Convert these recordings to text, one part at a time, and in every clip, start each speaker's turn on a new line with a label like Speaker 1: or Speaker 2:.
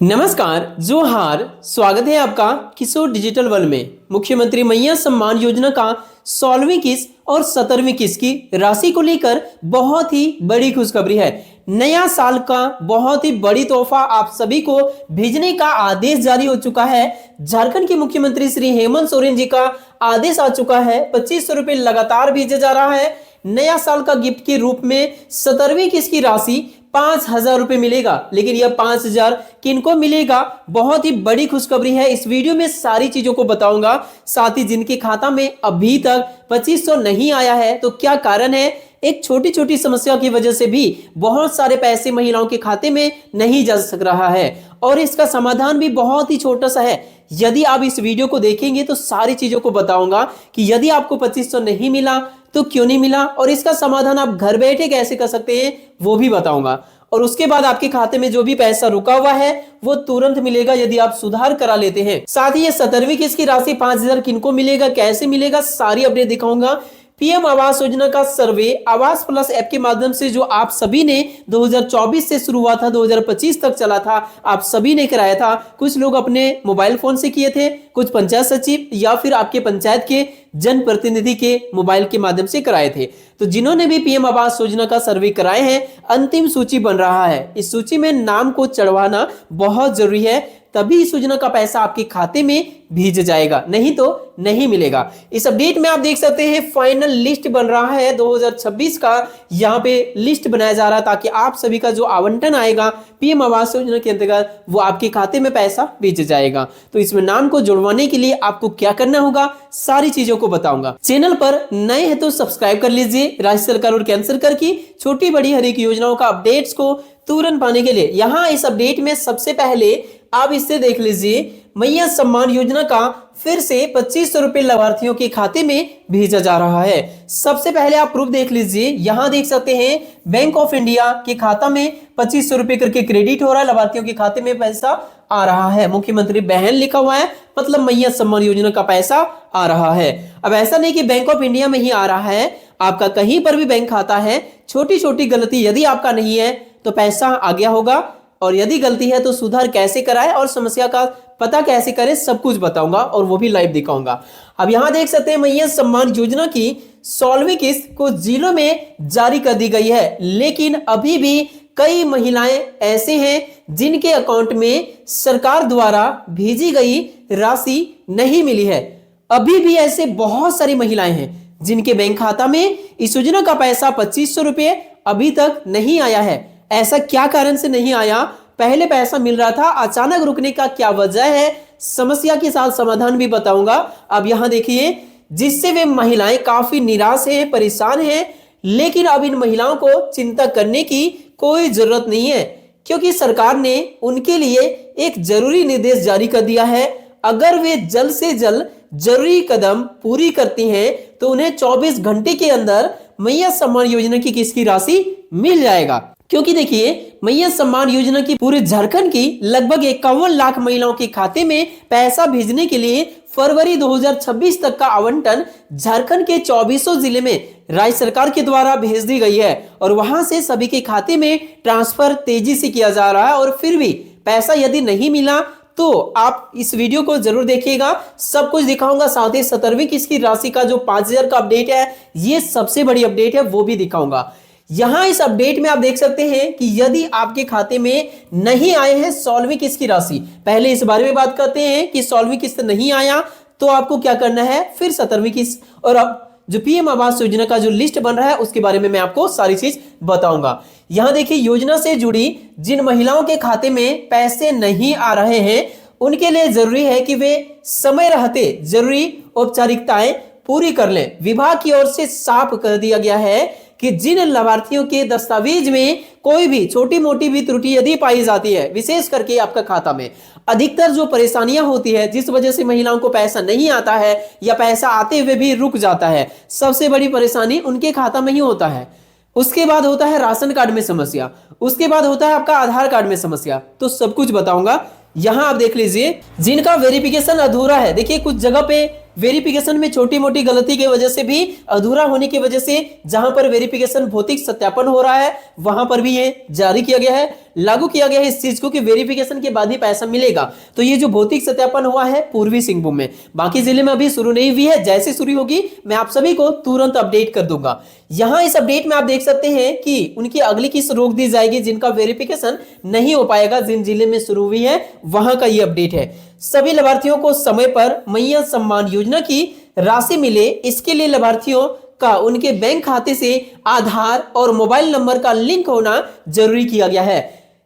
Speaker 1: नमस्कार, जोहार। स्वागत है आपका किशोर डिजिटल वर्ल्ड में। मुख्यमंत्री मैया सम्मान योजना का 16वीं किस्त और 17वीं किस्त की राशि को लेकर बहुत ही बड़ी खुशखबरी है। नया साल का बहुत ही बड़ी तोहफा आप सभी को भेजने का आदेश जारी हो चुका है। झारखंड के मुख्यमंत्री श्री हेमंत सोरेन जी का आदेश आ चुका है। 2500 रुपए लगातार भेजा जा रहा है। नया साल का गिफ्ट के रूप में 17वीं किस्त की राशि 5,000 रुपए मिलेगा। लेकिन यह 5,000 किनको मिलेगा, बहुत ही बड़ी खुशखबरी है। इस वीडियो में सारी चीजों को बताऊंगा। साथ ही जिनके खाता में अभी तक 2500 नहीं आया है तो क्या कारण है, एक छोटी छोटी समस्या की वजह से भी बहुत सारे पैसे महिलाओं के खाते में नहीं जा सक रहा है और इसका समाधान भी बहुत ही छोटा सा है। यदि आप इस वीडियो को देखेंगे तो सारी चीजों को बताऊंगा कि यदि आपको 2500 नहीं मिला तो क्यों नहीं मिला और इसका समाधान आप घर बैठे कैसे कर सकते हैं वो भी बताऊंगा। और उसके बाद आपके खाते में जो भी पैसा रुका हुआ है वो तुरंत मिलेगा यदि आप सुधार करा लेते हैं। साथ ही ये 17वीं किस्त की राशि 5,000 किनको मिलेगा, कैसे मिलेगा, सारी अपडेट दिखाऊंगा। पीएम आवास योजना का सर्वे आवास प्लस ऐप के माध्यम से जो आप सभी ने 2024 से शुरू हुआ था, 2025 तक चला था, आप सभी ने कराया था। कुछ लोग अपने मोबाइल फोन से किए थे, कुछ पंचायत सचिव या फिर आपके पंचायत के जनप्रतिनिधि के मोबाइल के माध्यम से कराए थे। तो जिन्होंने भी पीएम आवास योजना का सर्वे कराए हैं, अंतिम सूची बन रहा है। इस सूची में नाम को चढ़वाना बहुत जरूरी है, तभी इस योजना का पैसा आपके खाते में भेज जाएगा, नहीं तो नहीं मिलेगा। इस अपडेट में आप देख सकते हैं फाइनल लिस्ट बन रहा है 2026 का। यहाँ पे लिस्ट बनाया जा रहा है ताकि आप सभी का जो आवंटन आएगा पीएम आवास योजना के अंतर्गत वो आपके खाते में पैसा भेज जाएगा। तो इसमें नाम को जुड़वाने के लिए आपको क्या करना होगा, सारी चीजों को बताऊंगा। चैनल पर नए हैं तो सब्सक्राइब कर लीजिए। राज्य सरकार और केंद्र सरकार की छोटी बड़ी हर एक योजनाओं का अपडेट्स को तुरंत पाने के लिए यहाँ इस अपडेट में सबसे पहले आप इससे देख लीजिए, मैया सम्मान योजना का फिर से 2500 रुपए लाभार्थियों के खाते में भेजा जा रहा है। सबसे पहले आप प्रूफ देख लीजिए, यहां देख सकते हैं बैंक ऑफ इंडिया के खाता में 2500 रुपए करके क्रेडिट हो रहा है, लाभार्थियों के खाते में पैसा आ रहा है। मुख्यमंत्री बहन लिखा हुआ है, मतलब मैया सम्मान योजना का पैसा आ रहा है। अब ऐसा नहीं कि बैंक ऑफ इंडिया में ही आ रहा है, आपका कहीं पर भी बैंक खाता है, छोटी छोटी गलती यदि आपका नहीं है तो पैसा आ गया होगा, और यदि गलती है तो सुधार कैसे कराए और समस्या का पता कैसे करें, सब कुछ बताऊंगा और वो भी लाइव दिखाऊंगा। अब यहां देख सकते हैं मैया सम्मान योजना की 16वीं किस्त को जिलों में जारी कर दी गई है, लेकिन अभी भी कई महिलाएं ऐसे हैं जिनके अकाउंट में सरकार द्वारा भेजी गई राशि नहीं मिली है। अभी भी ऐसे बहुत सारी महिलाएं हैं जिनके बैंक खाता में इस योजना का पैसा 2500 रुपए अभी तक नहीं आया है। ऐसा क्या कारण से नहीं आया, पहले पैसा मिल रहा था, अचानक रुकने का क्या वजह है, समस्या के साथ समाधान भी बताऊंगा। अब यहां देखिए, जिससे वे महिलाएं काफी निराश हैं, परेशान हैं, लेकिन अब इन महिलाओं को चिंता करने की कोई जरूरत नहीं है, क्योंकि सरकार ने उनके लिए एक जरूरी निर्देश जारी कर दिया है। अगर वे जल्द से जल्द जरूरी कदम पूरी करती हैं तो उन्हें 24 घंटे के अंदर मैया सम्मान योजना की किस्त की राशि मिल जाएगा। क्योंकि देखिए, मैया सम्मान योजना की पूरे झारखंड की लगभग 51 लाख महिलाओं के खाते में पैसा भेजने के लिए फरवरी 2026 तक का आवंटन झारखंड के 24 जिले में राज्य सरकार के द्वारा भेज दी गई है और वहां से सभी के खाते में ट्रांसफर तेजी से किया जा रहा है। और फिर भी पैसा यदि नहीं मिला तो आप इस वीडियो को जरूर देखिएगा, सब कुछ दिखाऊंगा। साथ ही 17वीं किस्त की राशि का जो 5,000 का अपडेट है, ये सबसे बड़ी अपडेट है, वो भी दिखाऊंगा। यहां इस अपडेट में आप देख सकते हैं कि यदि आपके खाते में नहीं आए हैं 16वीं किस्त की राशि, पहले इस बारे में बात करते हैं कि 16वीं किस्त नहीं आया तो आपको क्या करना है, फिर 17वीं किस्त और अब जो पीएम आवास योजना का जो लिस्ट बन रहा है उसके बारे में मैं आपको सारी चीज बताऊंगा। यहां देखिए, योजना से जुड़ी जिन महिलाओं के खाते में पैसे नहीं आ रहे हैं उनके लिए जरूरी है कि वे समय रहते जरूरी औपचारिकताएं पूरी कर लें। विभाग की ओर से साफ कर दिया गया है कि जिन लाभार्थियों के दस्तावेज में कोई भी छोटी मोटी भी त्रुटि यदि पाई जाती है, विशेष करके आपका खाता में अधिकतर जो परेशानियां होती है जिस वजह से महिलाओं को पैसा नहीं आता है या पैसा आते हुए भी रुक जाता है, सबसे बड़ी परेशानी उनके खाता में ही होता है। उसके बाद होता है राशन कार्ड में समस्या, उसके बाद होता है आपका आधार कार्ड में समस्या। तो सब कुछ बताऊंगा। यहां आप देख लीजिए, जिनका वेरिफिकेशन अधूरा है, देखिए कुछ जगह पे वेरिफिकेशन में छोटी मोटी गलती की वजह से भी, अधूरा होने की वजह से जहां पर वेरिफिकेशन भौतिक सत्यापन हो रहा है वहां पर भी ये जारी किया गया है, लागू किया गया है इस चीज को कि वेरिफिकेशन के बाद ही पैसा मिलेगा। तो ये जो भौतिक सत्यापन हुआ है पूर्वी सिंहभूम में, बाकी जिले में अभी शुरू नहीं हुई है, जैसे शुरू होगी मैं आप सभी को तुरंत अपडेट कर दूंगा। यहां इस अपडेट में आप देख सकते हैं कि उनकी अगली किस्त रोक दी जाएगी जिनका वेरिफिकेशन नहीं हो पाएगा, जिन जिले में शुरू हुई है वहां का ये अपडेट है। सभी लाभार्थियों को समय पर मैया सम्मान योजना की राशि मिले, इसके लिए लाभार्थियों का उनके बैंक खाते से आधार और मोबाइल नंबर का लिंक होना जरूरी किया गया है।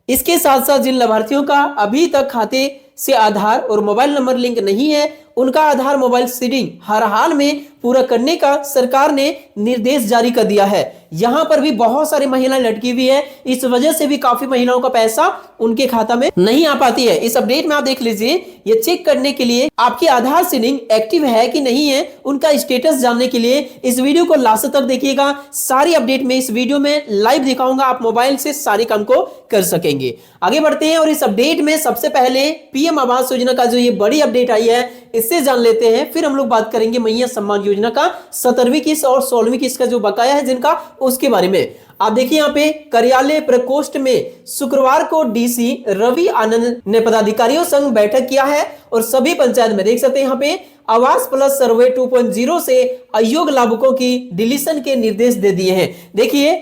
Speaker 1: इसके साथ साथ जिन लाभार्थियों का अभी तक खाते से आधार और मोबाइल नंबर लिंक नहीं है, उनका आधार मोबाइल सीडिंग हर हाल में पूरा करने का सरकार ने निर्देश जारी कर दिया है। यहां पर भी बहुत सारी महिलाएं लटकी हुई है, इस वजह से भी काफी महिलाओं का पैसा उनके खाता में नहीं आ पाती है। इस अपडेट में आप देख लीजिए, ये चेक करने के लिए आपकी आधार सीडिंग एक्टिव है कि नहीं है, उनका स्टेटस जानने के लिए इस वीडियो को लास्ट तक देखिएगा। सारी अपडेट में इस वीडियो में लाइव दिखाऊंगा, आप मोबाइल से सारे काम को कर सकेंगे। आगे बढ़ते हैं और इस अपडेट में सबसे पहले पीएम आवास योजना का जो ये बड़ी अपडेट आई है इससे जान लेते हैं, फिर हम लोग बात करेंगे मैया सम्मान योजना का 17वीं किस्त और 16वीं किस्त का जो बकाया है जिनका, उसके बारे में। आप देखिए यहाँ पे कार्यालय प्रकोष्ठ में शुक्रवार को डीसी रवि आनंद ने पदाधिकारियों संग बैठक किया है और सभी पंचायत में देख सकते हैं यहाँ पे आवास प्लस सर्वे 2.0 से अयोग्य लाभुकों की डिलीशन के निर्देश दे दिए हैं। देखिए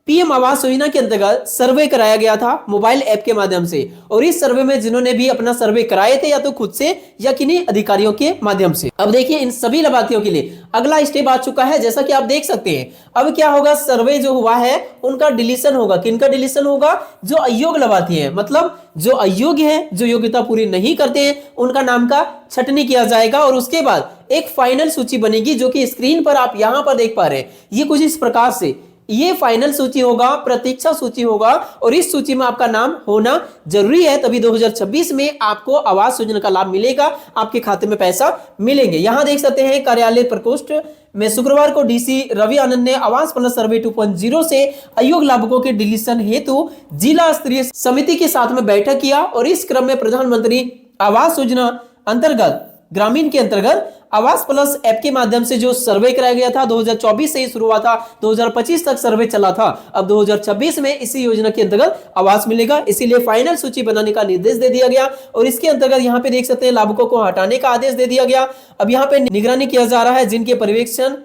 Speaker 1: पीएम आवास योजना के अंतर्गत सर्वे कराया गया था मोबाइल ऐप के माध्यम से, और इस सर्वे में जिन्होंने भी अपना सर्वे कराए थे या तो खुद से या किन्हीं अधिकारियों के माध्यम से, अब देखिए इन सभी लाभार्थियों के लिए अगला स्टेप आ चुका है। जैसा कि आप देख सकते हैं अब क्या होगा, सर्वे जो हुआ है उनका डिलीशन होगा। किनका डिलीशन होगा? जो अयोग्य लाभार्थी है, मतलब जो अयोग्य है, जो योग्यता पूरी नहीं करते हैं, उनका नाम का छटनी किया जाएगा और उसके बाद एक फाइनल सूची बनेगी जो कि स्क्रीन पर आप यहां पर देख पा रहे हैं। ये कुछ इस प्रकार से ये फाइनल सूची होगा, प्रतीक्षा सूची होगा और इस सूची में आपका नाम होना जरूरी है, तभी 2026 में आपको आवास योजना का लाभ मिलेगा, आपके खाते में पैसा मिलेंगे। यहां देख सकते हैं कार्यालय प्रकोष्ठ में शुक्रवार को डीसी रवि आनंद ने आवास प्लस सर्वे 2.0 से अयोग्य लाभुकों के डिलीशन हेतु जिला स्तरीय समिति के साथ में बैठक किया और इस क्रम में प्रधानमंत्री आवास योजना अंतर्गत ग्रामीण के अंतर्गत आवास प्लस ऐप के माध्यम से जो सर्वे कराया गया था 2024 से ही शुरू हुआ था, 2025 तक सर्वे चला था। अब 2026 में इसी योजना के अंतर्गत आवास मिलेगा, इसीलिए फाइनल सूची बनाने का निर्देश दे दिया गया और इसके अंतर्गत यहाँ पे देख सकते हैं लाभुकों को हटाने का आदेश दे दिया गया। अब यहाँ पे निगरानी किया जा रहा है, जिनके पर्यवेक्षण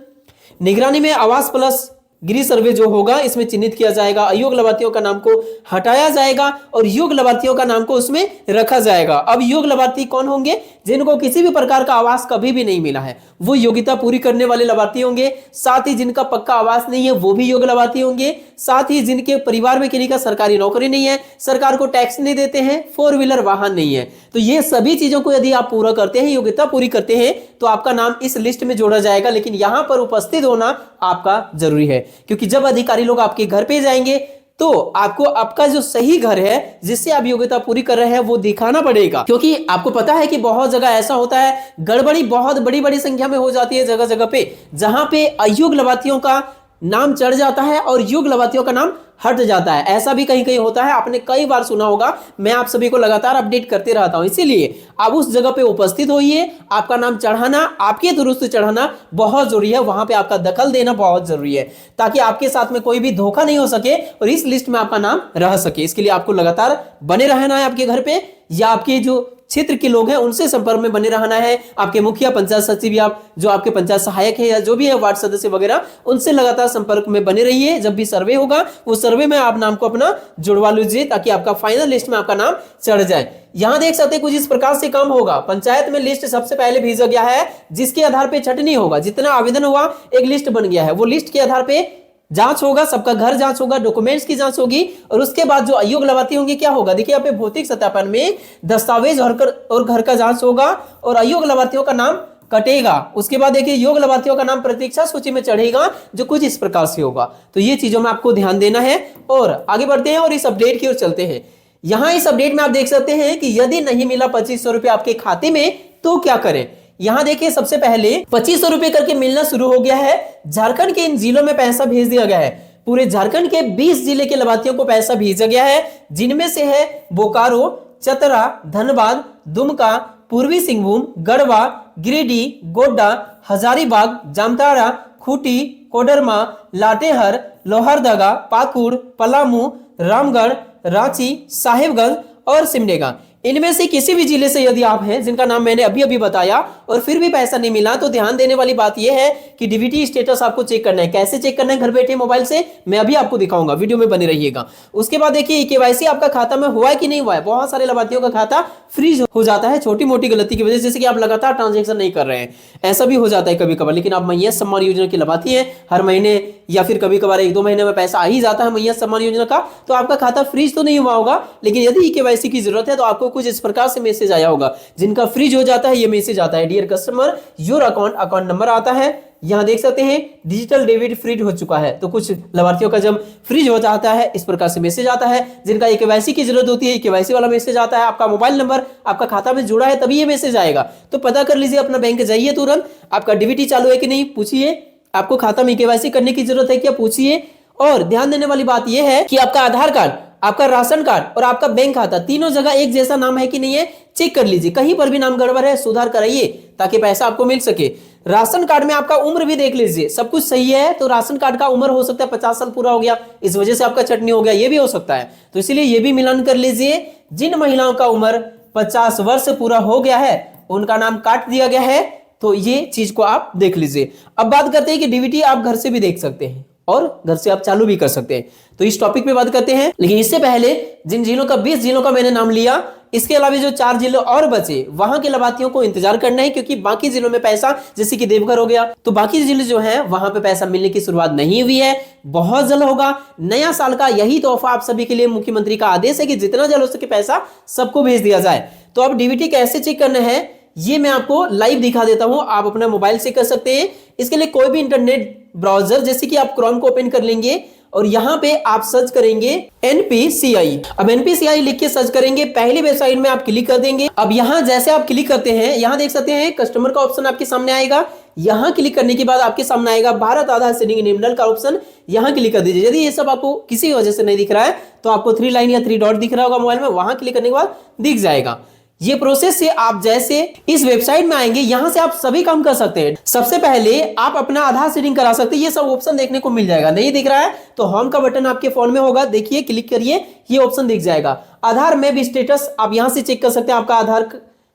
Speaker 1: निगरानी में आवास प्लस गृह सर्वे जो होगा इसमें चिन्हित किया जाएगा, अयोग्य लाभार्थियों का नाम को हटाया जाएगा और योग्य लाभार्थियों का नाम को उसमें रखा जाएगा। अब योग्य लाभार्थी कौन होंगे? जिनको किसी भी प्रकार का आवास कभी भी नहीं मिला है, वो योग्यता पूरी करने वाले लाभार्थी होंगे। साथ ही जिनका पक्का आवास नहीं है वो भी योग्य लाभार्थी होंगे। साथ ही जिनके परिवार में किसी का सरकारी नौकरी नहीं है, सरकार को टैक्स नहीं देते हैं, 4 व्हीलर वाहन नहीं है, तो ये सभी चीजों को यदि आप पूरा करते हैं, योग्यता पूरी करते हैं, तो आपका नाम इस लिस्ट में जोड़ा जाएगा। लेकिन यहां पर उपस्थित होना आपका जरूरी है, क्योंकि जब अधिकारी लोग आपके घर पे जाएंगे तो आपको आपका जो सही घर है जिससे आप योग्यता पूरी कर रहे हैं वो दिखाना पड़ेगा। क्योंकि आपको पता है कि बहुत जगह ऐसा होता है, गड़बड़ी बहुत बड़ी बड़ी संख्या में हो जाती है जगह जगह पे, जहां पे अयोग्य लाभार्थियों का नाम चढ़ जाता है और योग्य लाभार्थियों का नाम हट जाता है। ऐसा भी कहीं कहीं होता है, आपने कई बार सुना होगा, मैं आप सभी को लगातार अपडेट करते रहता हूं। इसीलिए आप उस जगह पे उपस्थित होइए, आपका नाम चढ़ाना, आपके दुरुस्त चढ़ाना बहुत जरूरी है, वहां पे आपका दखल देना बहुत जरूरी है, ताकि आपके साथ में कोई भी धोखा नहीं हो सके और इस लिस्ट में आपका नाम रह सके। इसके लिए आपको लगातार बने रहना है आपके घर पे, या आपके जो क्षेत्र के लोग हैं उनसे संपर्क में बने रहना है। आपके मुखिया, पंचायत सचिव या जो आपके पंचायत सहायक है या जो भी है वार्ड सदस्य वगैरह, उनसे लगातार संपर्क में बने रहिए। जब भी सर्वे होगा उस सर्वे में आप नाम को अपना जुड़वा लीजिए ताकि आपका फाइनल लिस्ट में आपका नाम चढ़ जाए। यहां देख सकते हैं कुछ इस प्रकार से काम होगा। पंचायत में लिस्ट सबसे पहले भेजा गया है, जिसके आधार पर छटनी होगा। जितना आवेदन हुआ एक लिस्ट बन गया है, वो लिस्ट के आधार पर जांच होगा, सबका घर जांच होगा, डॉक्यूमेंट्स की जांच होगी और उसके बाद जो अयोग्य लाभार्थी होंगे क्या होगा, देखिए यहाँ पे भौतिक सत्यापन में दस्तावेज और घर का जांच होगा और अयोग्य लाभार्थियों का नाम कटेगा। उसके बाद देखिए योग्य लाभार्थियों का नाम प्रतीक्षा सूची में चढ़ेगा, जो कुछ इस प्रकार से होगा। तो ये चीजों में आपको ध्यान देना है और आगे बढ़ते हैं और इस अपडेट की ओर चलते हैं। यहाँ इस अपडेट में आप देख सकते हैं कि यदि नहीं मिला 2500 रुपए आपके खाते में तो क्या करें। यहां देखिए सबसे पहले 2500 रुपए करके मिलना शुरू हो गया है। झारखंड के इन जिलों में पैसा भेज दिया गया है। पूरे झारखंड के 20 जिले के लाभार्थियों को पैसा भेजा गया है, जिनमें से है बोकारो, चतरा, धनबाद, दुमका, पूर्वी सिंहभूम, गढ़वा, गिरिडीह, गोड्डा, हजारीबाग, जामताड़ा, खूंटी, कोडरमा, लातेहार, लोहरदगा, पाकुड़, पलामू, रामगढ़, रांची, साहिबगंज और सिमडेगा। इनमें से किसी भी जिले से यदि आप हैं जिनका नाम मैंने अभी अभी बताया और फिर भी पैसा नहीं मिला, तो ध्यान देने वाली बात यह है कि डीबीटी स्टेटस आपको चेक करना है। कैसे चेक करना है घर बैठे मोबाइल से, मैं अभी आपको दिखाऊंगा, वीडियो में बने रहिएगा। उसके बाद देखिए केवाईसी आपका खाता में हुआ है कि नहीं हुआ है। बहुत सारे लाभार्थियों का खाता फ्रीज हो जाता है छोटी मोटी गलती की वजह से, जैसे कि आप लगातार ट्रांजेक्शन नहीं कर रहे हैं, ऐसा भी हो जाता है कभी कभार। लेकिन आप मैया सम्मान योजना की लाभार्थी है, हर महीने या फिर कभी कभार 1-2 महीने में पैसा आ ही जाता है मैया सम्मान योजना का, तो आपका खाता फ्रीज तो नहीं हुआ होगा। लेकिन यदि केवाईसी की जरूरत है तो आपको कुछ इस प्रकार से मैसेज आया होगा। जिनका फ्रीज हो जाता है ये मैसेज आता है, dear customer your account number आता है। यहां देख सकते हैं डिजिटल डेबिट फ्रीज हो चुका है। तो कुछ लाभार्थियों का जब फ्रीज हो जाता है इस प्रकार से मैसेज आता है। जिनका केवाईसी की जरूरत होती है केवाईसी वाला मैसेज आता है। आपका मोबाइल नंबर आपका खाता में जुड़ा है तभी ये मैसेज आएगा। तो पता कर लीजिए, अपना बैंक जाइए तुरंत, आपका डीबीटी चालू है कि नहीं पूछिए, आपको खाता में केवाईसी करने की जरूरत है क्या पूछिए। और ध्यान देने वाली बात यह है कि आपका आधार कार्ड, आपका राशन कार्ड और आपका बैंक खाता तीनों जगह एक जैसा नाम है कि नहीं है चेक कर लीजिए। कहीं पर भी नाम गड़बड़ है सुधार कराइए ताकि पैसा आपको मिल सके। राशन कार्ड में आपका उम्र भी देख लीजिए, सब कुछ सही है तो राशन कार्ड का उम्र हो सकता है 50 साल पूरा हो गया, इस वजह से आपका चटनी हो गया, ये भी हो सकता है। तो इसलिए ये भी मिलान कर लीजिए। जिन महिलाओं का उम्र 50 वर्ष पूरा हो गया है उनका नाम काट दिया गया है, तो ये चीज को आप देख लीजिए। अब बात करते हैं कि डीबीटी आप घर से भी देख सकते हैं और घर से आप चालू भी कर सकते हैं, तो इस टॉपिक पे बात करते हैं। लेकिन इससे पहले जिन जिलों का 20 जिलों का मैंने नाम लिया, इसके अलावा जो 4 जिले और बचे वहां के लाभार्थियों को इंतजार करना है, क्योंकि बाकी जिलों में पैसा, जैसे कि देवघर हो गया, तो बाकी जिले जो हैं वहां पे पैसा मिलने की शुरुआत नहीं हुई है, बहुत जल्द होगा। नया साल का यही तोहफा आप सभी के लिए मुख्यमंत्री का आदेश है कि जितना जल्द हो सके पैसा सबको भेज दिया जाए। तो अब डीबीटी कैसे चेक करना है ये मैं आपको लाइव दिखा देता हूं, आप अपना मोबाइल से कर सकते हैं। इसके लिए कोई भी इंटरनेट ब्राउजर, जैसे कि आप क्रोम को ओपन कर लेंगे और यहां पे आप सर्च करेंगे एनपीसीआई। अब एनपीसीआई लिख के सर्च करेंगे, पहली वेबसाइट में आप क्लिक कर देंगे। अब यहां जैसे आप क्लिक करते हैं, यहां देख सकते हैं कस्टमर का ऑप्शन आपके सामने आएगा। यहां क्लिक करने के बाद आपके सामने आएगा भारत आधार सीडिंग निम्नल का ऑप्शन, यहां क्लिक कर दीजिए। यदि ये सब आपको किसी वजह से नहीं दिख रहा है तो आपको 3 लाइन या 3 डॉट दिख रहा होगा मोबाइल में, वहां क्लिक करने के बाद दिख जाएगा। ये प्रोसेस से आप जैसे इस वेबसाइट में आएंगे, यहां से आप सभी काम कर सकते हैं। सबसे पहले आप अपना आधार सीडिंग करा सकते हैं, ये सब ऑप्शन देखने को मिल जाएगा। नहीं दिख रहा है तो होम का बटन आपके फोन में होगा, देखिए क्लिक करिए, ये ऑप्शन दिख जाएगा। आधार में भी स्टेटस आप यहां से चेक कर सकते हैं, आपका आधार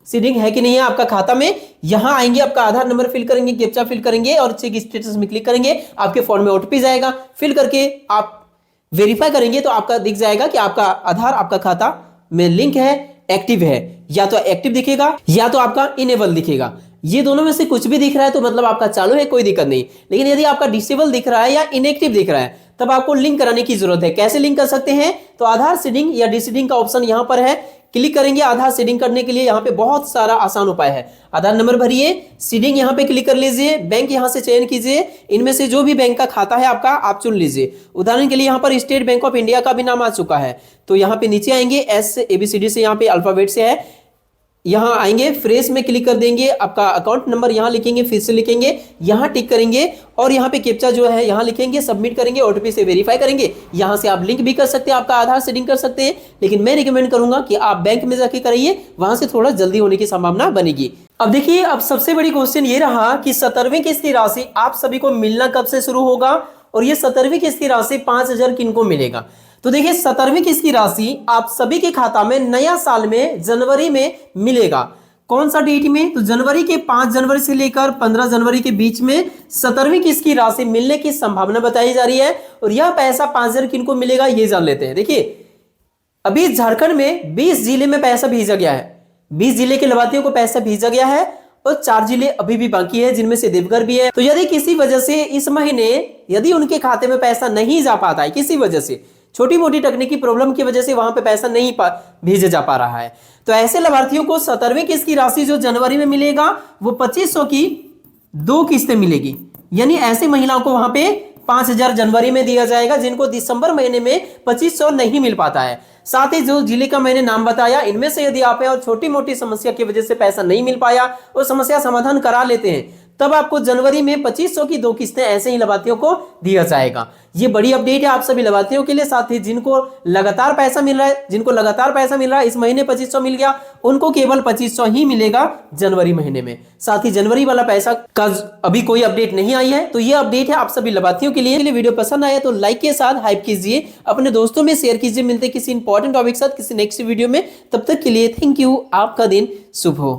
Speaker 1: सीडिंग है कि नहीं है आपका खाता में। यहां आएंगे, आपका आधार नंबर फिल करेंगे, कैप्चा फिल करेंगे और चेक स्टेटस में क्लिक करेंगे, आपके फोन में ओटीपी जाएगा, फिल करके आप वेरीफाई करेंगे तो आपका दिख जाएगा कि आपका आधार आपका खाता में लिंक है, एक्टिव है। या तो एक्टिव दिखेगा या तो आपका इनेबल दिखेगा, ये दोनों में से कुछ भी दिख रहा है तो मतलब आपका चालू है, कोई दिक्कत नहीं। लेकिन यदि आपका डिसेबल दिख रहा है या इनएक्टिव दिख रहा है तब आपको लिंक कराने की जरूरत है। कैसे लिंक कर सकते हैं, तो आधार सीडिंग या डीसीडिंग का ऑप्शन यहां पर है, क्लिक करेंगे। आधार सीडिंग करने के लिए यहाँ पे बहुत सारा आसान उपाय है। आधार नंबर भरिए, सीडिंग यहाँ पे क्लिक कर लीजिए, बैंक यहाँ से चयन कीजिए, इनमें से जो भी बैंक का खाता है आपका आप चुन लीजिए। उदाहरण के लिए यहाँ पर स्टेट बैंक ऑफ इंडिया का भी नाम आ चुका है, तो यहाँ पे नीचे आएंगे, एस ABCD से यहाँ पे अल्फाबेट से है, यहाँ आएंगे, फ्रेश में क्लिक कर देंगे, आपका अकाउंट नंबर यहाँ लिखेंगे, फिर से लिखेंगे, यहाँ टिक करेंगे और यहाँ पे कैप्चा जो है यहाँ लिखेंगे, सबमिट करेंगे, ओटीपी से वेरीफाई करेंगे। यहाँ से आप लिंक भी कर सकते हैं, आपका आधार सीडिंग कर सकते हैं, लेकिन मैं रिकमेंड करूंगा कि आप बैंक में जाके कराइए, वहां से थोड़ा जल्दी होने की संभावना बनेगी। अब देखिए, अब सबसे बड़ी क्वेश्चन ये रहा कि 17वीं किस्त की राशि आप सभी को मिलना कब से शुरू होगा और ये 17वीं किस्त की राशि 5000 किनको मिलेगा। तो देखिए, 17वीं किस्त की राशि आप सभी के खाता में नया साल में जनवरी में मिलेगा। कौन सा डेट में, तो जनवरी के 5 जनवरी से लेकर 15 जनवरी के बीच में 17वीं किस्त की राशि मिलने की संभावना बताई जा रही है। और यह पैसा 5000 किनको मिलेगा ये जान लेते हैं। देखिए, अभी झारखंड में 20 जिले में पैसा भेजा गया है, 20 जिले के लाभार्थियों को पैसा भेजा गया है और 4 जिले अभी भी बाकी है, जिनमें से देवघर भी है। तो यदि किसी वजह से इस महीने यदि उनके खाते में पैसा नहीं जा पाता है, किसी वजह से छोटी मोटी तकनीकी प्रॉब्लम की वजह से वहां पे पैसा नहीं भेजा जा पा रहा है, तो ऐसे लाभार्थियों को 17वीं किस्त की राशि जो जनवरी में मिलेगा वो 2500 की 2 किस्तें मिलेगी। यानी ऐसी महिलाओं को वहां पे 5000 जनवरी में दिया जाएगा जिनको दिसंबर महीने में 2500 नहीं मिल पाता है। साथ ही जो जिले का मैंने नाम बताया, इनमें से यदि आप है और छोटी मोटी समस्या की वजह से पैसा नहीं मिल पाया और समस्या समाधान करा लेते हैं, तब आपको जनवरी में 2500 की 2 किस्तें ऐसे ही लाभार्थियों को दिया जाएगा। ये बड़ी अपडेट है आप सभी लाभार्थियों के लिए। साथ ही जिनको लगातार पैसा मिल रहा है, इस महीने 2500 मिल गया, उनको केवल 2500 ही मिलेगा जनवरी महीने में। साथ ही जनवरी वाला पैसा का अभी कोई अपडेट नहीं आई है, तो ये अपडेट है आप सभी लाभार्थियों के लिए। वीडियो पसंद आया तो लाइक के साथ हाइप कीजिए, अपने दोस्तों में शेयर कीजिए। मिलते किसी इंपॉर्टेंट टॉपिक के साथ किसी नेक्स्ट वीडियो में, तब तक के लिए थैंक यू। आपका दिन शुभ हो।